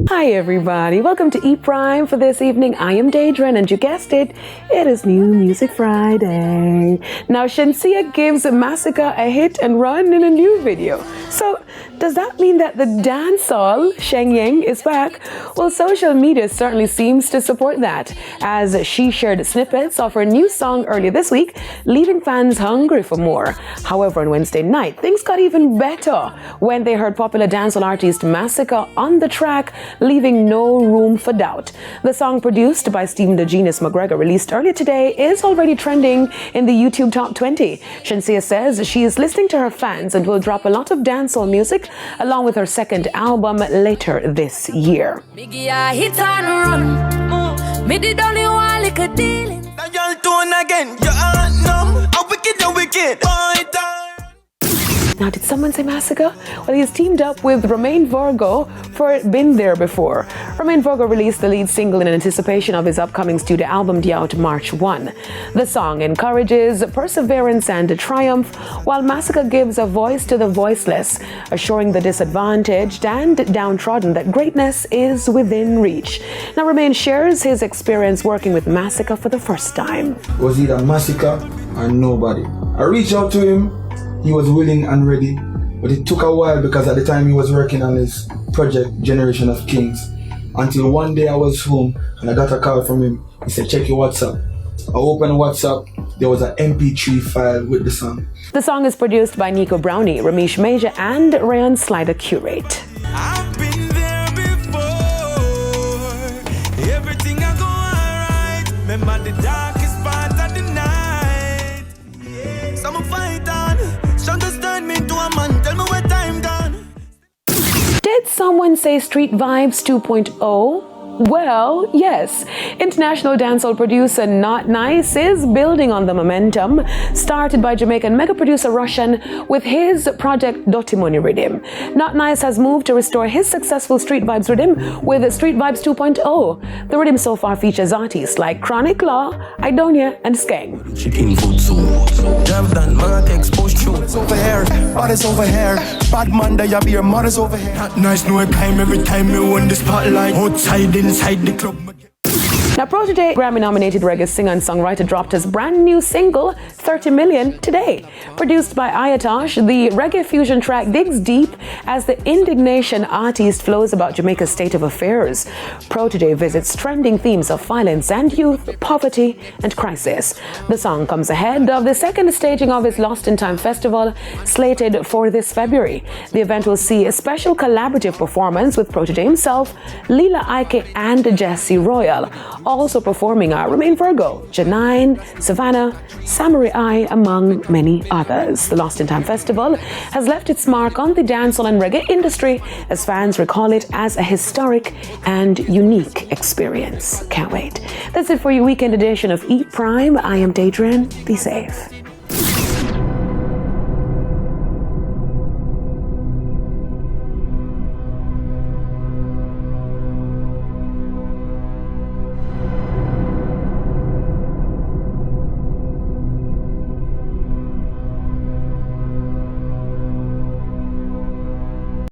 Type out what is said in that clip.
Hi everybody, welcome to E Prime for this evening. I am Daedrin and you guessed it, it is New Music Friday. Now Shenseea gives Massacre a hit and run in a new video. So does that mean that the dancehall Shenyang is back? Well, social media certainly seems to support that, as she shared snippets of her new song earlier this week, leaving fans hungry for more. However, on Wednesday night, things got even better when they heard popular dancehall artist Massacre on the track, leaving no room for doubt. The song, produced by Stephen the Genius McGregor, released earlier today, is already trending in the YouTube Top 20. Shenseea says she is listening to her fans and will drop a lot of dancehall music along with her second album later this year. Now, did someone say Massacre? Well, he's teamed up with Romain Virgo for Been There Before. Romain Virgo released the lead single in anticipation of his upcoming studio album due out March 1. The song encourages perseverance and triumph, while Massacre gives a voice to the voiceless, assuring the disadvantaged and downtrodden that greatness is within reach. Now, Romain shares his experience working with Massacre for the first time. It was either Massacre or nobody. I reached out to him. He was willing and ready, but it took a while because at the time he was working on his project Generation of Kings. Until one day I was home and I got a call from him. He said, check your WhatsApp. I opened WhatsApp, there was an MP3 file with the song. The song is produced by Nico Brownie, Ramesh Major and Rayon Slider Curate. I've been there before. Everything I go alright. Remember the darkest part of the night. Some fight on. Understand me to a man, tell me where time gone. Did someone say Street Vibes 2.0? Well, yes. International dancehall producer Not Nice is building on the momentum started by Jamaican mega producer Russian with his project Dirty Money Rhythm. Not Nice has moved to restore his successful Street Vibes rhythm with Street Vibes 2.0. The rhythm so far features artists like Chronic Law, Idonia, and Skeng. Chicken food soup. Drive that mark exposed truth. Over here, bodies over here. Bad man, there you be your mother's over here. Not nice, no time every time me win the spotlight. Outside, inside the club. Now, Protege, Grammy-nominated reggae singer and songwriter, dropped his brand new single, 30 Million, today. Produced by Ayatosh, the reggae fusion track digs deep as the indignation artist flows about Jamaica's state of affairs. Protege visits trending themes of violence and youth, poverty, and crisis. The song comes ahead of the second staging of his Lost in Time festival, slated for this February. The event will see a special collaborative performance with Protege himself, Leela Ike, and Jesse Royal. Also performing are Romain Virgo, Janine, Savannah, Samurai Eye, among many others. The Lost in Time Festival has left its mark on the dancehall and reggae industry as fans recall it as a historic and unique experience. Can't wait. That's it for your weekend edition of E Prime. I am Daedrin. Be safe.